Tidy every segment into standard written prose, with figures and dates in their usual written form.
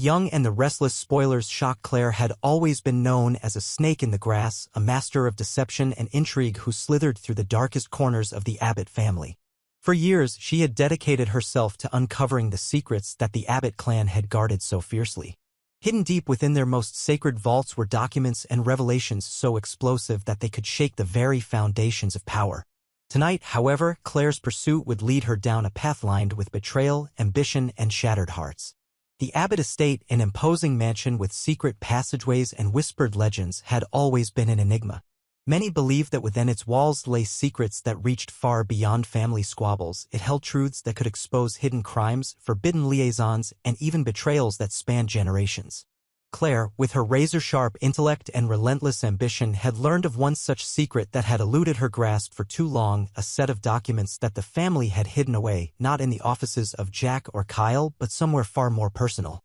Young and the Restless spoilers shock. Claire had always been known as a snake in the grass, a master of deception and intrigue who slithered through the darkest corners of the Abbott family. For years, she had dedicated herself to uncovering the secrets that the Abbott clan had guarded so fiercely. Hidden deep within their most sacred vaults were documents and revelations so explosive that they could shake the very foundations of power. Tonight, however, Claire's pursuit would lead her down a path lined with betrayal, ambition, and shattered hearts. The Abbott estate, an imposing mansion with secret passageways and whispered legends, had always been an enigma. Many believed that within its walls lay secrets that reached far beyond family squabbles. It held truths that could expose hidden crimes, forbidden liaisons, and even betrayals that spanned generations. Claire, with her razor-sharp intellect and relentless ambition, had learned of one such secret that had eluded her grasp for too long, a set of documents that the family had hidden away, not in the offices of Jack or Kyle, but somewhere far more personal.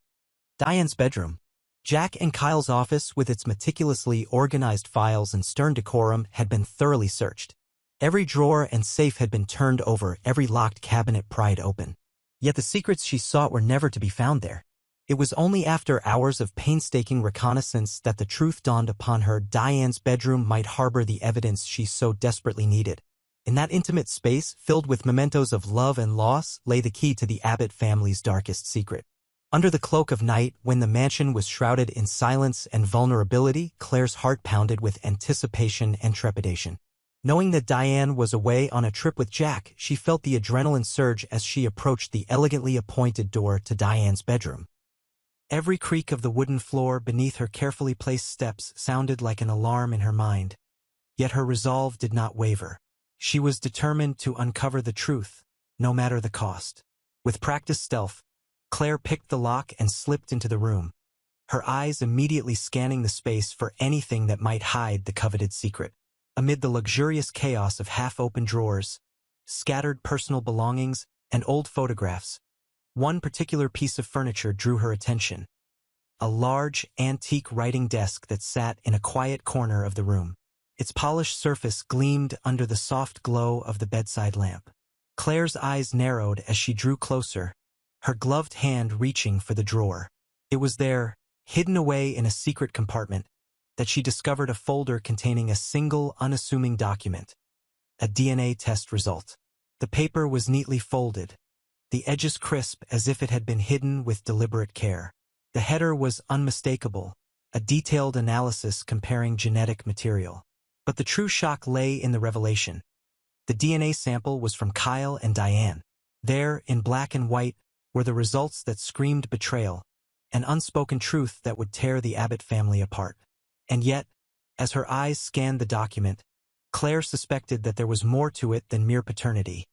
Diane's bedroom. Jack and Kyle's office, with its meticulously organized files and stern decorum, had been thoroughly searched. Every drawer and safe had been turned over, every locked cabinet pried open. Yet the secrets she sought were never to be found there. It was only after hours of painstaking reconnaissance that the truth dawned upon her. Diane's bedroom might harbor the evidence she so desperately needed. In that intimate space, filled with mementos of love and loss, lay the key to the Abbott family's darkest secret. Under the cloak of night, when the mansion was shrouded in silence and vulnerability, Claire's heart pounded with anticipation and trepidation. Knowing that Diane was away on a trip with Jack, she felt the adrenaline surge as she approached the elegantly appointed door to Diane's bedroom. Every creak of the wooden floor beneath her carefully placed steps sounded like an alarm in her mind. Yet her resolve did not waver. She was determined to uncover the truth, no matter the cost. With practiced stealth, Claire picked the lock and slipped into the room, her eyes immediately scanning the space for anything that might hide the coveted secret. Amid the luxurious chaos of half-open drawers, scattered personal belongings, and old photographs, one particular piece of furniture drew her attention. A large, antique writing desk that sat in a quiet corner of the room. Its polished surface gleamed under the soft glow of the bedside lamp. Claire's eyes narrowed as she drew closer, her gloved hand reaching for the drawer. It was there, hidden away in a secret compartment, that she discovered a folder containing a single, unassuming document. A DNA test result. The paper was neatly folded, the edges crisp as if it had been hidden with deliberate care. The header was unmistakable, a detailed analysis comparing genetic material. But the true shock lay in the revelation. The DNA sample was from Kyle and Diane. There, in black and white, were the results that screamed betrayal, an unspoken truth that would tear the Abbott family apart. And yet, as her eyes scanned the document, Claire suspected that there was more to it than mere paternity.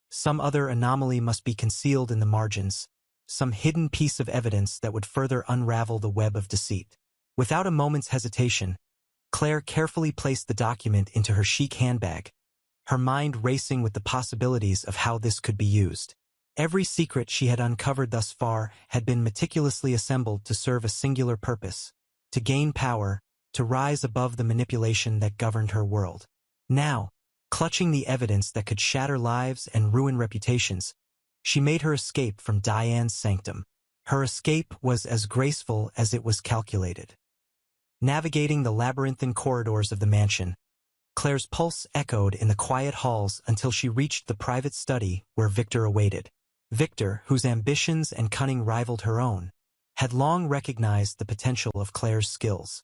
Some other anomaly must be concealed in the margins, some hidden piece of evidence that would further unravel the web of deceit. Without a moment's hesitation, Claire carefully placed the document into her chic handbag, her mind racing with the possibilities of how this could be used. Every secret she had uncovered thus far had been meticulously assembled to serve a singular purpose: to gain power, to rise above the manipulation that governed her world. Now, clutching the evidence that could shatter lives and ruin reputations, she made her escape from Diane's sanctum. Her escape was as graceful as it was calculated. Navigating the labyrinthine corridors of the mansion, Claire's pulse echoed in the quiet halls until she reached the private study where Victor awaited. Victor, whose ambitions and cunning rivaled her own, had long recognized the potential of Claire's skills.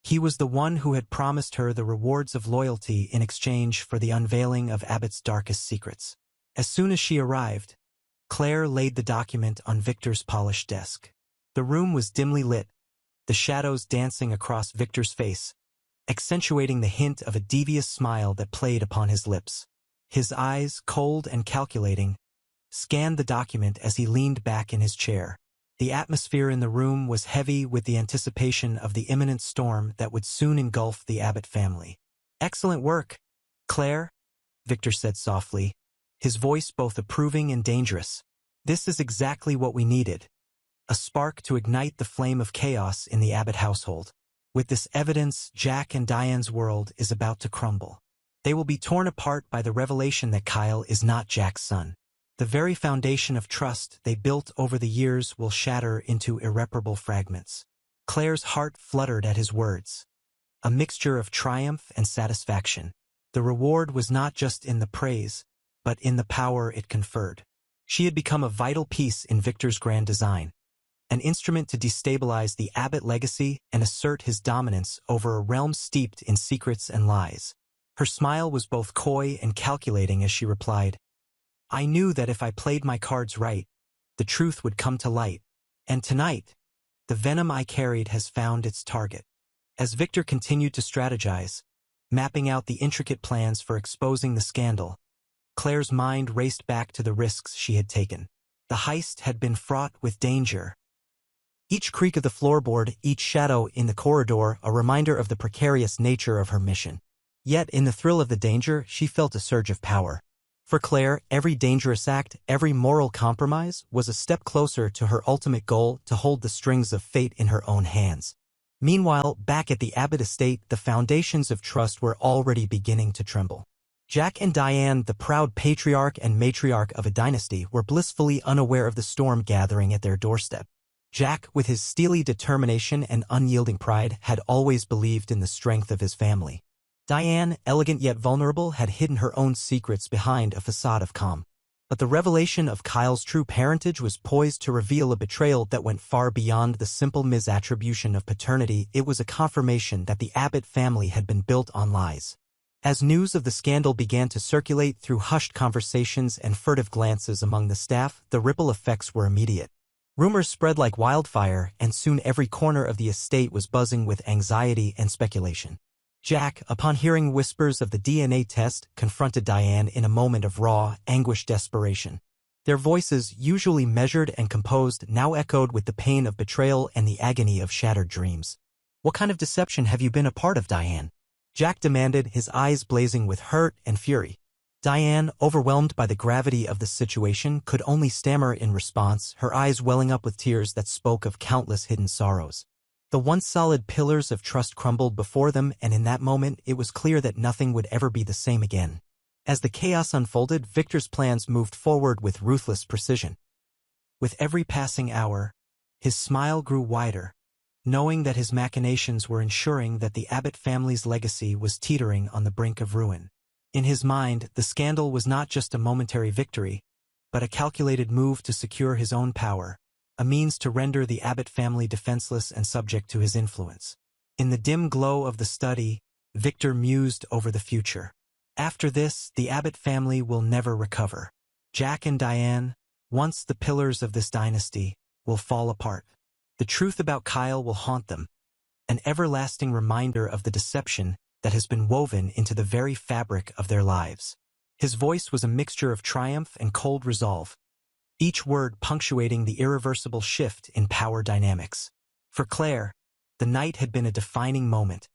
He was the one who had promised her the rewards of loyalty in exchange for the unveiling of Abbott's darkest secrets. As soon as she arrived, Claire laid the document on Victor's polished desk. The room was dimly lit, the shadows dancing across Victor's face, accentuating the hint of a devious smile that played upon his lips. His eyes, cold and calculating, scanned the document as he leaned back in his chair. The atmosphere in the room was heavy with the anticipation of the imminent storm that would soon engulf the Abbott family. "Excellent work, Claire," Victor said softly, his voice both approving and dangerous. "This is exactly what we needed. A spark to ignite the flame of chaos in the Abbott household. With this evidence, Jack and Diane's world is about to crumble. They will be torn apart by the revelation that Kyle is not Jack's son. The very foundation of trust they built over the years will shatter into irreparable fragments. Claire's heart fluttered at his words, a mixture of triumph and satisfaction. The reward was not just in the praise, but in the power it conferred. She had become a vital piece in Victor's grand design, an instrument to destabilize the Abbott legacy and assert his dominance over a realm steeped in secrets and lies. Her smile was both coy and calculating as she replied, "I knew that if I played my cards right, the truth would come to light, and tonight, the venom I carried has found its target." As Victor continued to strategize, mapping out the intricate plans for exposing the scandal, Claire's mind raced back to the risks she had taken. The heist had been fraught with danger. Each creak of the floorboard, each shadow in the corridor, a reminder of the precarious nature of her mission. Yet, in the thrill of the danger, she felt a surge of power. For Claire, every dangerous act, every moral compromise, was a step closer to her ultimate goal, to hold the strings of fate in her own hands. Meanwhile, back at the Abbott estate, the foundations of trust were already beginning to tremble. Jack and Diane, the proud patriarch and matriarch of a dynasty, were blissfully unaware of the storm gathering at their doorstep. Jack, with his steely determination and unyielding pride, had always believed in the strength of his family. Diane, elegant yet vulnerable, had hidden her own secrets behind a facade of calm. But the revelation of Kyle's true parentage was poised to reveal a betrayal that went far beyond the simple misattribution of paternity. It was a confirmation that the Abbott family had been built on lies. As news of the scandal began to circulate through hushed conversations and furtive glances among the staff, the ripple effects were immediate. Rumors spread like wildfire, and soon every corner of the estate was buzzing with anxiety and speculation. Jack, upon hearing whispers of the DNA test, confronted Diane in a moment of raw, anguished desperation. Their voices, usually measured and composed, now echoed with the pain of betrayal and the agony of shattered dreams. "What kind of deception have you been a part of, Diane?" Jack demanded, his eyes blazing with hurt and fury. Diane, overwhelmed by the gravity of the situation, could only stammer in response, her eyes welling up with tears that spoke of countless hidden sorrows. The once solid pillars of trust crumbled before them, and in that moment it was clear that nothing would ever be the same again. As the chaos unfolded, Victor's plans moved forward with ruthless precision. With every passing hour, his smile grew wider, knowing that his machinations were ensuring that the Abbott family's legacy was teetering on the brink of ruin. In his mind, the scandal was not just a momentary victory, but a calculated move to secure his own power, a means to render the Abbott family defenseless and subject to his influence. In the dim glow of the study, Victor mused over the future. After this, the Abbott family will never recover. Jack and Diane, once the pillars of this dynasty, will fall apart. The truth about Kyle will haunt them, an everlasting reminder of the deception that has been woven into the very fabric of their lives. His voice was a mixture of triumph and cold resolve, each word punctuating the irreversible shift in power dynamics. For Claire, the night had been a defining moment,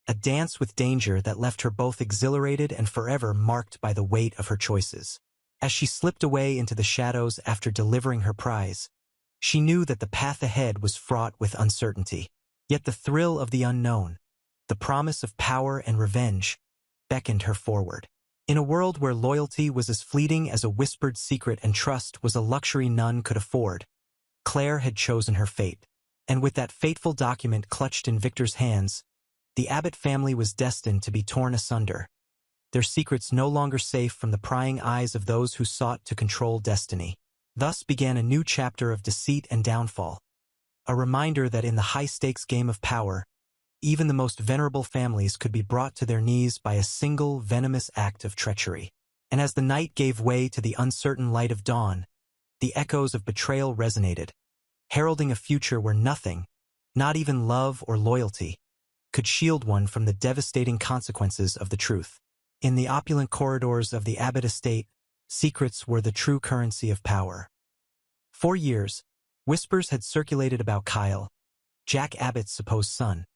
a dance with danger that left her both exhilarated and forever marked by the weight of her choices. As she slipped away into the shadows after delivering her prize, she knew that the path ahead was fraught with uncertainty. Yet the thrill of the unknown, the promise of power and revenge, beckoned her forward. In a world where loyalty was as fleeting as a whispered secret and trust was a luxury none could afford, Claire had chosen her fate. And with that fateful document clutched in Victor's hands, the Abbott family was destined to be torn asunder, their secrets no longer safe from the prying eyes of those who sought to control destiny. Thus began a new chapter of deceit and downfall, a reminder that in the high-stakes game of power, even the most venerable families could be brought to their knees by a single venomous act of treachery. And as the night gave way to the uncertain light of dawn, the echoes of betrayal resonated, heralding a future where nothing, not even love or loyalty, could shield one from the devastating consequences of the truth. In the opulent corridors of the Abbott estate, secrets were the true currency of power. For years, whispers had circulated about Kyle, Jack Abbott's supposed son,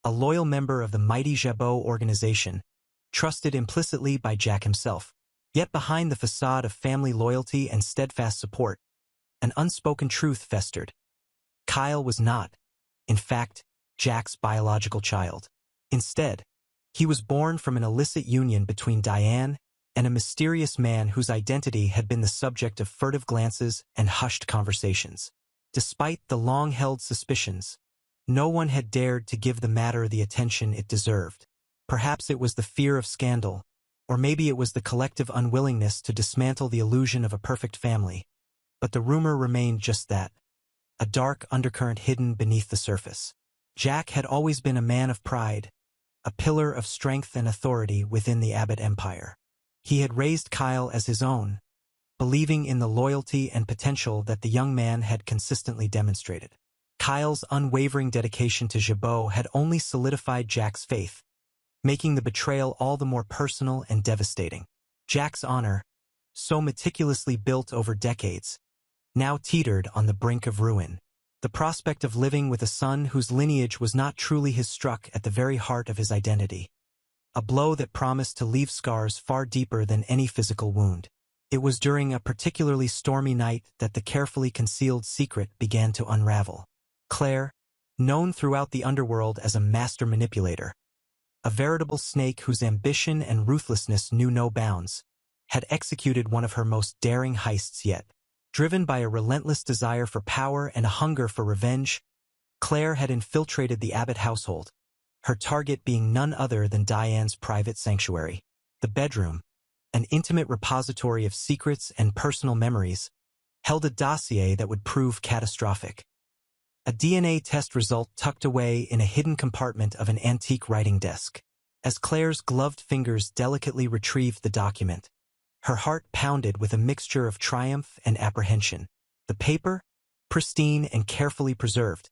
a loyal member of the mighty Jabot organization, trusted implicitly by Jack himself. Yet behind the facade of family loyalty and steadfast support, an unspoken truth festered. Kyle was not, in fact, Jack's biological child. Instead, he was born from an illicit union between Diane and a mysterious man whose identity had been the subject of furtive glances and hushed conversations. Despite the long-held suspicions, no one had dared to give the matter the attention it deserved. Perhaps it was the fear of scandal, or maybe it was the collective unwillingness to dismantle the illusion of a perfect family. But the rumor remained just that, a dark undercurrent hidden beneath the surface. Jack had always been a man of pride, a pillar of strength and authority within the Abbott empire. He had raised Kyle as his own, believing in the loyalty and potential that the young man had consistently demonstrated. Kyle's unwavering dedication to Jabot had only solidified Jack's faith, making the betrayal all the more personal and devastating. Jack's honor, so meticulously built over decades, now teetered on the brink of ruin. The prospect of living with a son whose lineage was not truly his struck at the very heart of his identity. A blow that promised to leave scars far deeper than any physical wound. It was during a particularly stormy night that the carefully concealed secret began to unravel. Claire, known throughout the underworld as a master manipulator, a veritable snake whose ambition and ruthlessness knew no bounds, had executed one of her most daring heists yet. Driven by a relentless desire for power and a hunger for revenge, Claire had infiltrated the Abbott household, her target being none other than Diane's private sanctuary. The bedroom, an intimate repository of secrets and personal memories, held a dossier that would prove catastrophic. A DNA test result tucked away in a hidden compartment of an antique writing desk. As Claire's gloved fingers delicately retrieved the document, her heart pounded with a mixture of triumph and apprehension. The paper, pristine and carefully preserved,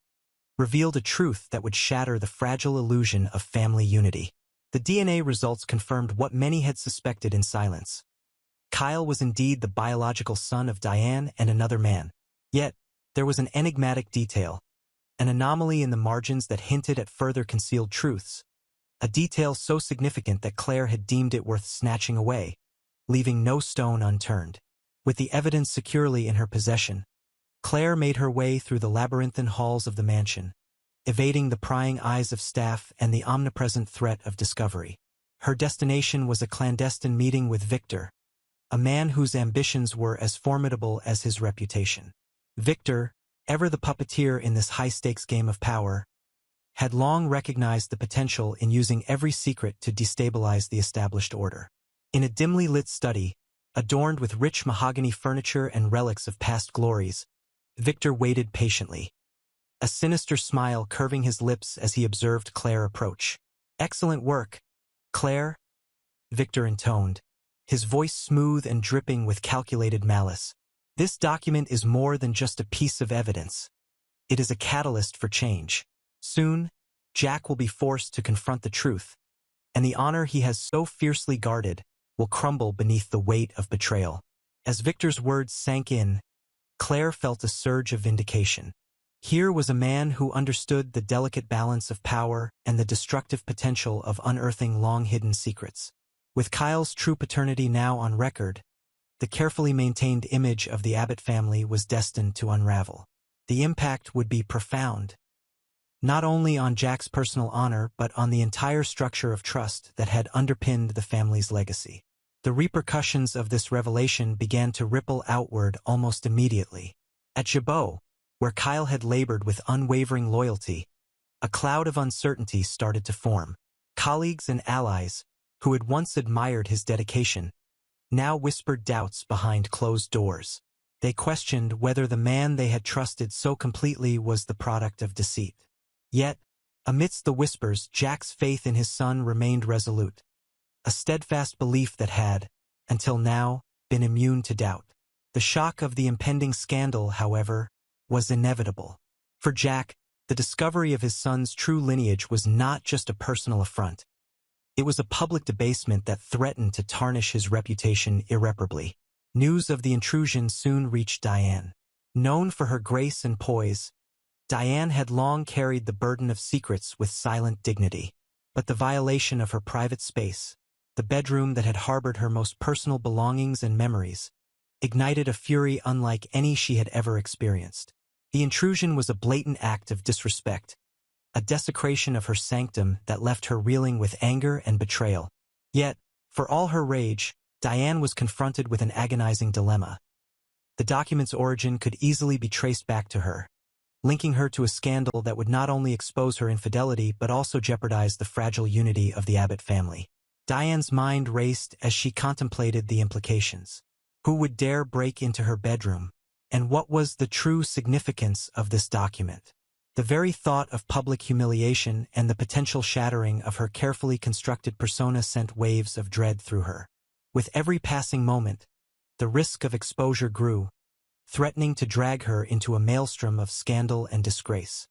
revealed a truth that would shatter the fragile illusion of family unity. The DNA results confirmed what many had suspected in silence. Kyle was indeed the biological son of Diane and another man. Yet, there was an enigmatic detail, an anomaly in the margins that hinted at further concealed truths, a detail so significant that Claire had deemed it worth snatching away, leaving no stone unturned. With the evidence securely in her possession, Claire made her way through the labyrinthine halls of the mansion, evading the prying eyes of staff and the omnipresent threat of discovery. Her destination was a clandestine meeting with Victor, a man whose ambitions were as formidable as his reputation. Victor, ever the puppeteer in this high-stakes game of power, had long recognized the potential in using every secret to destabilize the established order. In a dimly lit study, adorned with rich mahogany furniture and relics of past glories, Victor waited patiently, a sinister smile curving his lips as he observed Claire approach. "Excellent work, Claire," Victor intoned, his voice smooth and dripping with calculated malice. "This document is more than just a piece of evidence. It is a catalyst for change. Soon, Jack will be forced to confront the truth, and the honor he has so fiercely guarded will crumble beneath the weight of betrayal." As Victor's words sank in, Claire felt a surge of vindication. Here was a man who understood the delicate balance of power and the destructive potential of unearthing long-hidden secrets. With Kyle's true paternity now on record, the carefully maintained image of the Abbott family was destined to unravel. The impact would be profound, not only on Jack's personal honor but on the entire structure of trust that had underpinned the family's legacy. The repercussions of this revelation began to ripple outward almost immediately. At Jabot, where Kyle had labored with unwavering loyalty, a cloud of uncertainty started to form. Colleagues and allies, who had once admired his dedication, now whispered doubts behind closed doors. They questioned whether the man they had trusted so completely was the product of deceit. Yet, amidst the whispers, Jack's faith in his son remained resolute, a steadfast belief that had, until now, been immune to doubt. The shock of the impending scandal, however, was inevitable. For Jack, the discovery of his son's true lineage was not just a personal affront. It was a public debasement that threatened to tarnish his reputation irreparably. News of the intrusion soon reached Diane. Known for her grace and poise, Diane had long carried the burden of secrets with silent dignity. But the violation of her private space, the bedroom that had harbored her most personal belongings and memories, ignited a fury unlike any she had ever experienced. The intrusion was a blatant act of disrespect, a desecration of her sanctum that left her reeling with anger and betrayal. Yet, for all her rage, Diane was confronted with an agonizing dilemma. The document's origin could easily be traced back to her, linking her to a scandal that would not only expose her infidelity but also jeopardize the fragile unity of the Abbott family. Diane's mind raced as she contemplated the implications. Who would dare break into her bedroom? And what was the true significance of this document? The very thought of public humiliation and the potential shattering of her carefully constructed persona sent waves of dread through her. With every passing moment, the risk of exposure grew, threatening to drag her into a maelstrom of scandal and disgrace.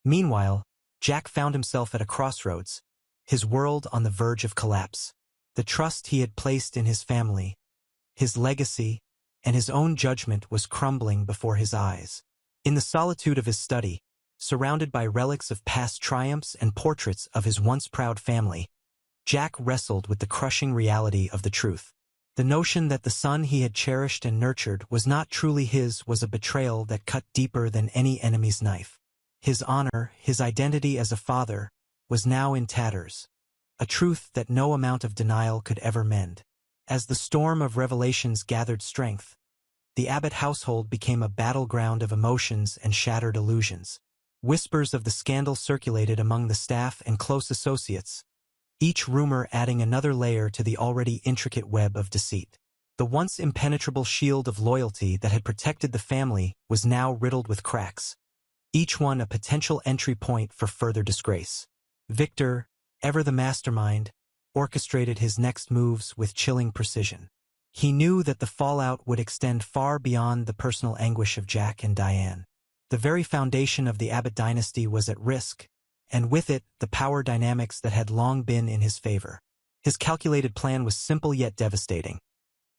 Meanwhile, Jack found himself at a crossroads, his world on the verge of collapse. The trust he had placed in his family, his legacy, and his own judgment was crumbling before his eyes. In the solitude of his study, surrounded by relics of past triumphs and portraits of his once proud family, Jack wrestled with the crushing reality of the truth. The notion that the son he had cherished and nurtured was not truly his was a betrayal that cut deeper than any enemy's knife. His honor, his identity as a father, was now in tatters, a truth that no amount of denial could ever mend. As the storm of revelations gathered strength, the Abbott household became a battleground of emotions and shattered illusions. Whispers of the scandal circulated among the staff and close associates, each rumor adding another layer to the already intricate web of deceit. The once impenetrable shield of loyalty that had protected the family was now riddled with cracks, each one a potential entry point for further disgrace. Victor, ever the mastermind, orchestrated his next moves with chilling precision. He knew that the fallout would extend far beyond the personal anguish of Jack and Diane. The very foundation of the Abbott dynasty was at risk, and with it, the power dynamics that had long been in his favor. His calculated plan was simple yet devastating.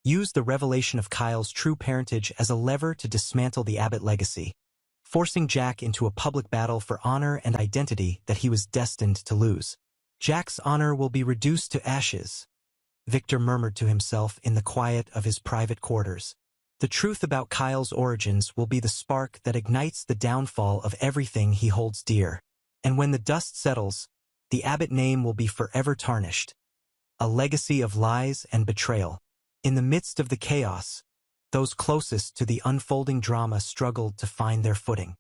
Use the revelation of Kyle's true parentage as a lever to dismantle the Abbott legacy, forcing Jack into a public battle for honor and identity that he was destined to lose. Jack's honor will be reduced to ashes, Victor murmured to himself in the quiet of his private quarters. The truth about Kyle's origins will be the spark that ignites the downfall of everything he holds dear. And when the dust settles, the Abbott name will be forever tarnished, a legacy of lies and betrayal. In the midst of the chaos, those closest to the unfolding drama struggled to find their footing.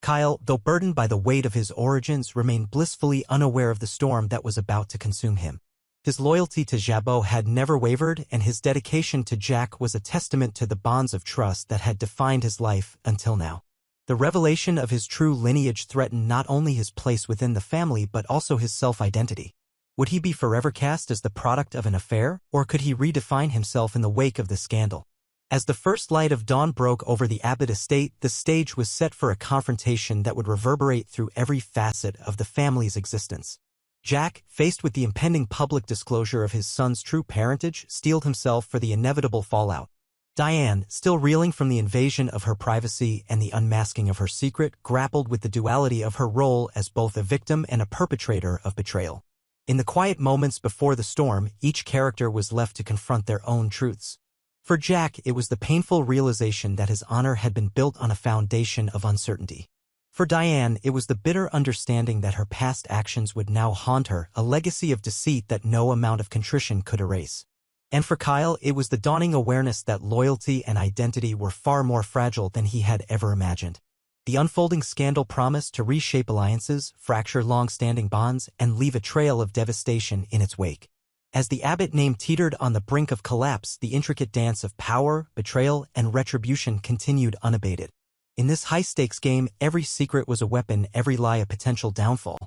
Kyle, though burdened by the weight of his origins, remained blissfully unaware of the storm that was about to consume him. His loyalty to Jabot had never wavered, and his dedication to Jack was a testament to the bonds of trust that had defined his life until now. The revelation of his true lineage threatened not only his place within the family but also his self-identity. Would he be forever cast as the product of an affair, or could he redefine himself in the wake of the scandal? As the first light of dawn broke over the Abbott estate, the stage was set for a confrontation that would reverberate through every facet of the family's existence. Jack, faced with the impending public disclosure of his son's true parentage, steeled himself for the inevitable fallout. Diane, still reeling from the invasion of her privacy and the unmasking of her secret, grappled with the duality of her role as both a victim and a perpetrator of betrayal. In the quiet moments before the storm, each character was left to confront their own truths. For Jack, it was the painful realization that his honor had been built on a foundation of uncertainty. For Diane, it was the bitter understanding that her past actions would now haunt her, a legacy of deceit that no amount of contrition could erase. And for Kyle, it was the dawning awareness that loyalty and identity were far more fragile than he had ever imagined. The unfolding scandal promised to reshape alliances, fracture long-standing bonds, and leave a trail of devastation in its wake. As the Abbott name teetered on the brink of collapse, the intricate dance of power, betrayal, and retribution continued unabated. In this high-stakes game, every secret was a weapon, every lie a potential downfall.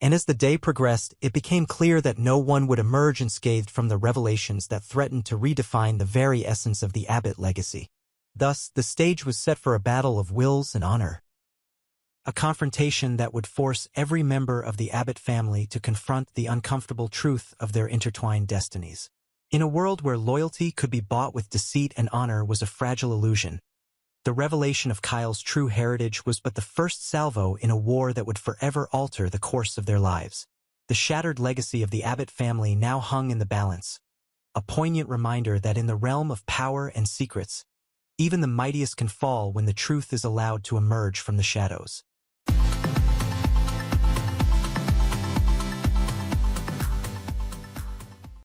And as the day progressed, it became clear that no one would emerge unscathed from the revelations that threatened to redefine the very essence of the Abbott legacy. Thus, the stage was set for a battle of wills and honor. A confrontation that would force every member of the Abbott family to confront the uncomfortable truth of their intertwined destinies. In a world where loyalty could be bought with deceit and honor was a fragile illusion, the revelation of Kyle's true heritage was but the first salvo in a war that would forever alter the course of their lives. The shattered legacy of the Abbott family now hung in the balance, a poignant reminder that in the realm of power and secrets, even the mightiest can fall when the truth is allowed to emerge from the shadows.